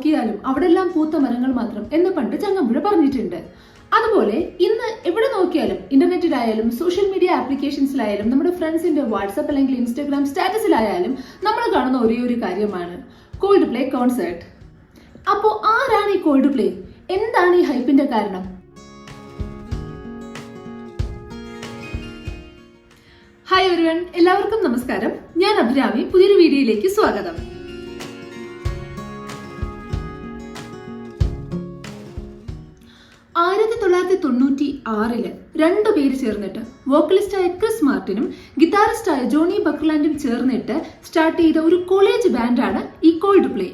നോക്കിയാലും അവിടെല്ലാം പൂത്ത മരങ്ങൾ മാത്രം എന്ന് പണ്ട് ചങ്ങമ്പുഴ പറഞ്ഞിട്ടുണ്ട്. അതുപോലെ ഇന്ന് എവിടെ നോക്കിയാലും ഇന്റർനെറ്റിലായാലും സോഷ്യൽ മീഡിയ ആപ്ലിക്കേഷൻസിലായാലും നമ്മുടെ ഫ്രണ്ട്സിന്റെ വാട്സ്ആപ്പ് അല്ലെങ്കിൽ ഇൻസ്റ്റാഗ്രാം സ്റ്റാറ്റസിലായാലും നമ്മൾ കാണുന്ന ഒരേ ഒരു കാര്യമാണ് കോൾഡ് പ്ലേ കോൺസേർട്ട്. അപ്പോൾ ആരാണ് ഈ കോൾഡ് പ്ലേ? എന്താണ് ഈ ഹൈപ്പിന്റെ കാരണം? ഹായ് എവരിവൺ, എല്ലാവർക്കും നമസ്കാരം. ഞാൻ അഭിരാമി. പുതിയൊരു വീഡിയോയിലേക്ക് സ്വാഗതം. രണ്ടു പേര് ചേർന്നിട്ട് വോക്കലിസ്റ്റായ ക്രിസ് മാർട്ടിനും ഗിറ്റാറിസ്റ്റായ ജോണി ബക്ലാൻഡും ചേർന്നിട്ട് സ്റ്റാർട്ട് ചെയ്ത ഒരു കോളേജ് ബാൻഡാണ് ഈ കോൾഡ് പ്ലേ.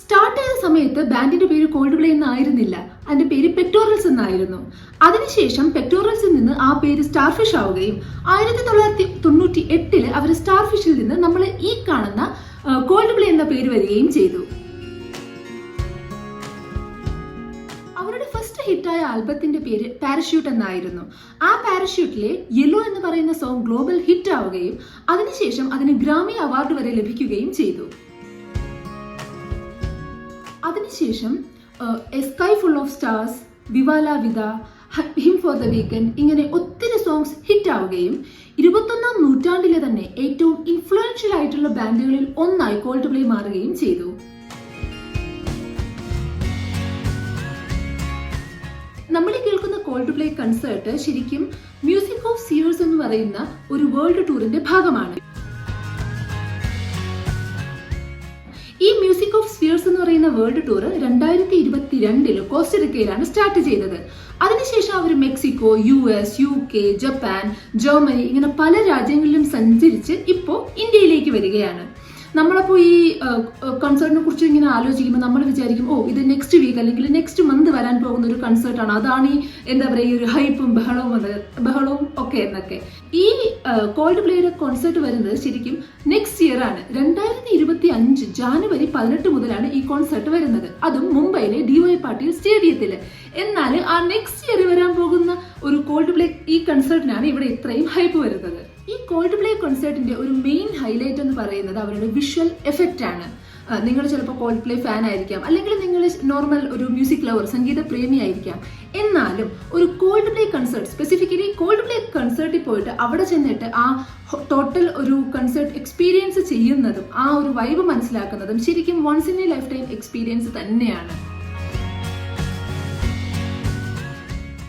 സ്റ്റാർട്ട് ചെയ്ത സമയത്ത് ബാൻഡിന്റെ പേര് കോൾഡ് പ്ലേ എന്നായിരുന്നില്ല, അതിന്റെ പേര് പെക്ടോറൽസ് എന്നായിരുന്നു. അതിനുശേഷം പെക്ടോറൽസിൽ നിന്ന് ആ പേര് സ്റ്റാർഫിഷ് ആവുകയും 1998 അവർ സ്റ്റാർഫിഷിൽ നിന്ന് നമ്മൾ ഈ കാണുന്ന കോൾഡ് പ്ലേ എന്ന പേര് വരികയും ചെയ്തു. അവരുടെ ഫസ്റ്റ് ഹിറ്റായ ആൽബത്തിന്റെ പേര് പാരഷ്യൂട്ട് എന്നായിരുന്നു. ആ പാരഷ്യൂട്ടിലെ യെല്ലോ എന്ന് പറയുന്ന സോങ് ഗ്ലോബൽ ഹിറ്റ് ആവുകയും അതിനുശേഷം അതിന് ഗ്രാമി അവാർഡ് വരെ ലഭിക്കുകയും ചെയ്തു. അതിനുശേഷം a sky full of stars, viva la vida, hymn for the weekend, ഇങ്ങനെ ഒത്തിരി സോങ്സ് ഹിറ്റ് ആവുകയും 21ാം നൂറ്റാണ്ടിലെ തന്നെ ഏറ്റവും ഇൻഫ്ലുവൻഷ്യൽ ആയിട്ടുള്ള ബാൻഡുകളിൽ ഒന്നായി കോൾഡ് പ്ലേ മാറുകയും ചെയ്തു. നമ്മൾ കേൾക്കുന്ന കോൾഡ് പ്ലേ കൺസേർട്ട് ശരിക്കും മ്യൂസിക് ഓഫ് സിയേഴ്സ് എന്ന് പറയുന്ന ഒരു വേൾഡ് ടൂറിന്റെ ഭാഗമാണ്. ഈ മ്യൂസിക് ഓഫ് സ്ഫിയേഴ്സ് എന്ന് പറയുന്ന വേൾഡ് ടൂർ 2022 കോസ്റ്ററിക്കയിലാണ് സ്റ്റാർട്ട് ചെയ്തത്. അതിനുശേഷം അവർ Mexico, US, UK, Japan, Germany ഇങ്ങനെ പല രാജ്യങ്ങളിലും സഞ്ചരിച്ച് ഇപ്പോൾ ഇന്ത്യയിലേക്ക് വരികയാണ്. നമ്മളപ്പോൾ ഈ കൺസേർട്ടിനെ കുറിച്ച് ഇങ്ങനെ ആലോചിക്കുമ്പോൾ നമ്മൾ വിചാരിക്കും, ഇത് നെക്സ്റ്റ് വീക്ക് അല്ലെങ്കിൽ നെക്സ്റ്റ് മന്ത് വരാൻ പോകുന്ന ഒരു കൺസേർട്ടാണ്, അതാണ് ഈ എന്താ പറയുക ഈ ഒരു ഹൈപ്പും ബഹളവും ഒക്കെ എന്നൊക്കെ. ഈ കോൾഡ് പ്ലേയുടെ കോൺസേർട്ട് വരുന്നത് ശരിക്കും നെക്സ്റ്റ് ഇയർ ആണ്. 2025 ജാനുവരി 18 മുതലാണ് ഈ കോൺസേർട്ട് വരുന്നത്, അതും മുംബൈയിലെ DY പാട്ടീൽ സ്റ്റേഡിയത്തിൽ. എന്നാൽ ആ നെക്സ്റ്റ് ഇയർ വരാൻ പോകുന്ന ഒരു കോൾഡ് പ്ലേ ഈ കൺസേർട്ടിനാണ് ഇവിടെ ഇത്രയും ഹൈപ്പ് വരുന്നത്. ഈ കോൾഡ് പ്ലേ കോൺസേർട്ടിന്റെ ഒരു മെയിൻ ഹൈലൈറ്റ് എന്ന് പറയുന്നത് അവരുടെ വിഷ്വൽ എഫക്റ്റ് ആണ്. നിങ്ങൾ ചിലപ്പോൾ കോൾഡ് പ്ലേ ഫാൻ ആയിരിക്കാം, അല്ലെങ്കിൽ നിങ്ങൾ നോർമൽ ഒരു മ്യൂസിക് ലവർ, സംഗീത പ്രേമി ആയിരിക്കാം. എന്നാലും ഒരു Coldplay concert, specifically Coldplay കൺസേർട്ടിൽ പോയിട്ട് അവിടെ ചെന്നിട്ട് ആ ടോട്ടൽ ഒരു കൺസേർട്ട് എക്സ്പീരിയൻസ് ചെയ്യുന്നതും ആ ഒരു വൈബ് മനസ്സിലാക്കുന്നതും ശരിക്കും once in a lifetime experience തന്നെയാണ്.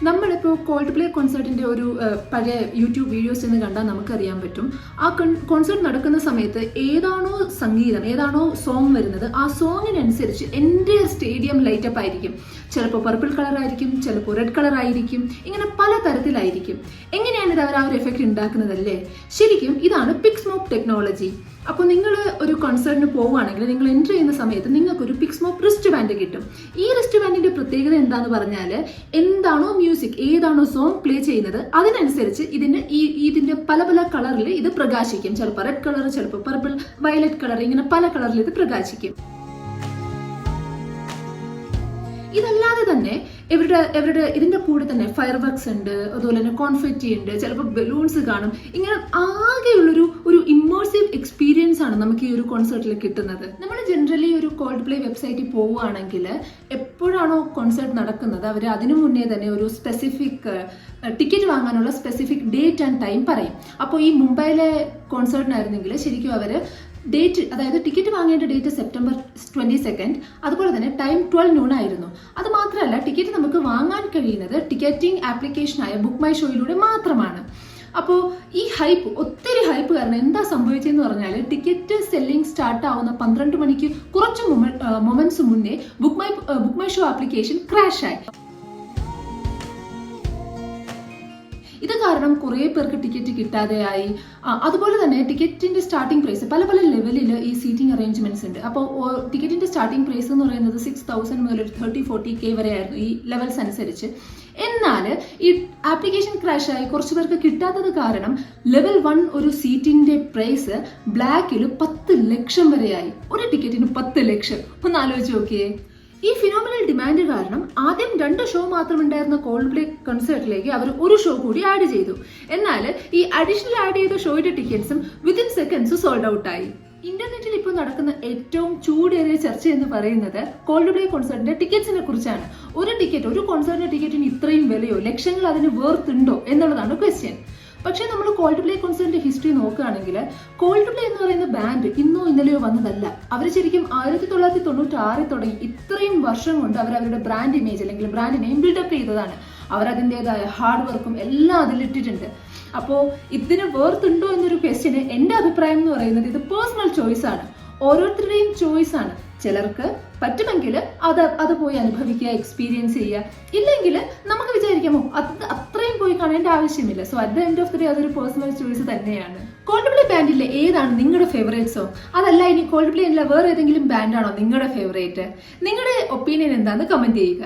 നമ്മളിപ്പോൾ കോൾഡ് പ്ലേ കോൺസേർട്ടിന്റെ ഒരു പഴയ യൂട്യൂബ് വീഡിയോസ് എന്ന് കണ്ടാൽ നമുക്കറിയാൻ പറ്റും, ആ കോൺസേർട്ട് നടക്കുന്ന സമയത്ത് ഏതാണോ സംഗീതം, ഏതാണോ സോങ് വരുന്നത്, ആ സോങ്ങിനനുസരിച്ച് എൻ്റെ സ്റ്റേഡിയം ലൈറ്റപ്പ് ആയിരിക്കും. ചിലപ്പോൾ പർപ്പിൾ കളർ ആയിരിക്കും, ചിലപ്പോൾ റെഡ് കളർ ആയിരിക്കും, ഇങ്ങനെ പല തരത്തിലായിരിക്കും. എങ്ങനെയാണ് ഇത് അവർ ആ ഒരു എഫക്റ്റ് ഉണ്ടാക്കുന്നതല്ലേ? ശരിക്കും ഇതാണ് പിക്സ്മോക്ക് ടെക്നോളജി. അപ്പോൾ നിങ്ങൾ ഒരു കോൺസേർട്ടിന് പോവുകയാണെങ്കിൽ നിങ്ങൾ എൻട്രി ചെയ്യുന്ന സമയത്ത് നിങ്ങൾക്കൊരു പിക്സ്മോക്ക് റിസ്റ്റ് ബാൻഡ് കിട്ടും. ഈ റിസ്റ്റ് ബാൻഡിന്റെ പ്രത്യേകത എന്താന്ന് പറഞ്ഞാൽ, എന്താണോ മ്യൂസിക്, ഏതാണോ സോങ് പ്ലേ ചെയ്യുന്നത് അതിനനുസരിച്ച് ഇതിന്റെ പല പല കളറിൽ ഇത് പ്രകാശിക്കും. ചിലപ്പോൾ റെഡ് കളർ, ചിലപ്പോൾ പർപ്പിൾ, വയലറ്റ് കളർ, ഇങ്ങനെ പല കളറിൽ ഇത് പ്രകാശിക്കും. ഇതല്ലാതെ തന്നെ ഇവരുടെ ഇതിന്റെ കൂടെ തന്നെ ഫയർ വർക്ക്സ് ഉണ്ട്, അതുപോലെ തന്നെ കോൺഫെറ്റി ഉണ്ട്, ചിലപ്പോൾ ബലൂൺസ് കാണും. ഇങ്ങനെ ആകെയുള്ളൊരു ഇമ്മേഴ്സീവ് എക്സ്പീരിയൻസ് ആണ് നമുക്ക് ഈ ഒരു കോൺസേർട്ടിൽ കിട്ടുന്നത്. നമ്മൾ ജനറലി ഒരു കോൾഡ് പ്ലേ വെബ്സൈറ്റിൽ പോവുകയാണെങ്കിൽ എപ്പോഴാണോ കോൺസേർട്ട് നടക്കുന്നത് അവർ അതിനു മുന്നേ തന്നെ ഒരു സ്പെസിഫിക് ടിക്കറ്റ് വാങ്ങാനുള്ള സ്പെസിഫിക് ഡേറ്റ് ആൻഡ് ടൈം പറയും. അപ്പോൾ ഈ മുംബൈയിലെ കോൺസേർട്ടിനായിരുന്നെങ്കിൽ ശരിക്കും അവർ ഡേറ്റ്, അതായത് ടിക്കറ്റ് വാങ്ങേണ്ട ഡേറ്റ് സെപ്റ്റംബർ 22, അതുപോലെ തന്നെ ടൈം 12 noon ആയിരുന്നു. അത് മാത്രമല്ല, ടിക്കറ്റ് നമുക്ക് വാങ്ങാൻ കഴിയുന്നത് ടിക്കറ്റിംഗ് ആപ്ലിക്കേഷനായ ബുക്ക് മൈ ഷോയിലൂടെ മാത്രമാണ്. അപ്പോൾ ഈ ഒത്തിരി ഹൈപ്പ് കാരണം എന്താ സംഭവിച്ചതെന്ന് പറഞ്ഞാൽ, ടിക്കറ്റ് സെല്ലിംഗ് സ്റ്റാർട്ട് ആവുന്ന 12 മണിക്ക് കുറച്ച് മൊമെന്റ്സ് മുന്നേ book my show application crash ആയി. ഇത് കാരണം കുറേ പേർക്ക് ടിക്കറ്റ് കിട്ടാതെയായി. അതുപോലെ തന്നെ ടിക്കറ്റിന്റെ സ്റ്റാർട്ടിംഗ് പ്രൈസ് പല പല ലെവലിൽ ഈ സീറ്റിംഗ് അറേഞ്ച്മെന്റ്സ് ഉണ്ട്. അപ്പോൾ ടിക്കറ്റിന്റെ സ്റ്റാർട്ടിംഗ് പ്രൈസ് എന്ന് പറയുന്നത് 6,000 മുതൽ 30-40K വരെ ആയിരുന്നു ഈ ലെവൽസ് അനുസരിച്ച്. എന്നാൽ ഈ ആപ്ലിക്കേഷൻ ക്രാഷ് ആയി കുറച്ചു പേർക്ക് കിട്ടാത്തത് കാരണം ലെവൽ 1 ഒരു സീറ്റിന്റെ പ്രൈസ് ബ്ലാക്കിൽ 10 ലക്ഷം വരെയായി. ഒരു ടിക്കറ്റിന് 10 ലക്ഷം. ഒന്ന് ആലോചിച്ച് നോക്കിയേ. ഈ ഫിനോമിനൽ ഡിമാൻഡ് കാരണം ആദ്യം 2 ഷോ മാത്രം ഉണ്ടായിരുന്ന കോൾഡ് പ്ലേ കൺസേർട്ടിലേക്ക് അവർ ഒരു ഷോ കൂടി ആഡ് ചെയ്തു. എന്നാൽ ഈ അഡീഷണൽ ആഡ് ചെയ്ത ഷോയുടെ ടിക്കറ്റ്സും വിത്തിൻ സെക്കൻഡ്സ് സോൾഡ് ഔട്ട് ആയി. ഇന്റർനെറ്റിൽ ഇപ്പോൾ നടക്കുന്ന ഏറ്റവും ചൂടേറിയ ചർച്ച എന്ന് പറയുന്നത് കോൾഡ് പ്ലേ കോൺസേർട്ടിന്റെ ടിക്കറ്റ്സിനെ കുറിച്ചാണ്. ഒരു കോൺസേർട്ടിന്റെ ടിക്കറ്റിന് ഇത്രയും വിലയോ, ലക്ഷങ്ങൾ അതിന് വേർത്തുണ്ടോ എന്നുള്ളതാണ് ക്വസ്റ്റ്യൻ. പക്ഷെ നമ്മൾ കോൾഡ് പ്ലേ കോൺസേർട്ടിന്റെ ഹിസ്റ്ററി നോക്കുകയാണെങ്കിൽ കോൾഡ് പ്ലേ എന്ന് പറയുന്ന ബാൻഡ് ഇന്നോ ഇന്നലെയോ വന്നതല്ല. അവർ ശരിക്കും 1996 തുടങ്ങി ഇത്രയും വർഷം കൊണ്ട് അവർ അവരുടെ ബ്രാൻഡ് ഇമേജ് അല്ലെങ്കിൽ ബ്രാൻഡ് നെയിം ബിൽഡപ്പ് ചെയ്തതാണ്. അവർ അതിൻ്റെതായ ഹാർഡ് വർക്കും എല്ലാം അതിലിട്ടിട്ടുണ്ട്. അപ്പോൾ ഇതിന് വേർത്തുണ്ടോ എന്നൊരു ക്വസ്റ്റ്യന് എൻ്റെ അഭിപ്രായം എന്ന് പറയുന്നത് ഇത് പേഴ്സണൽ ചോയ്സ് ആണ്, ഓരോരുത്തരുടെയും ചോയ്സ് ആണ്. ചിലർക്ക് പറ്റുമെങ്കിൽ അത് പോയി അനുഭവിക്കുക, എക്സ്പീരിയൻസ് ചെയ്യുക. ഇല്ലെങ്കിൽ നമുക്ക് വിചാരിക്കാമോ അത്രയും പോയി കാണേണ്ട ആവശ്യമില്ല. So at the end of the day അതൊരു പേഴ്സണൽ ചോയ്സ് തന്നെയാണ്. കോൾഡ് പ്ലേ ബാൻഡിലെ ഏതാണ് നിങ്ങളുടെ ഫേവറേറ്റ് സോങ്? അതല്ല ഇനി കോൾഡ് പ്ലേ അല്ല വേറെ ഏതെങ്കിലും ബാൻഡാണോ നിങ്ങളുടെ ഫേവറേറ്റ്? നിങ്ങളുടെ ഒപ്പീനിയൻ എന്താണെന്ന് കമന്റ് ചെയ്യുക.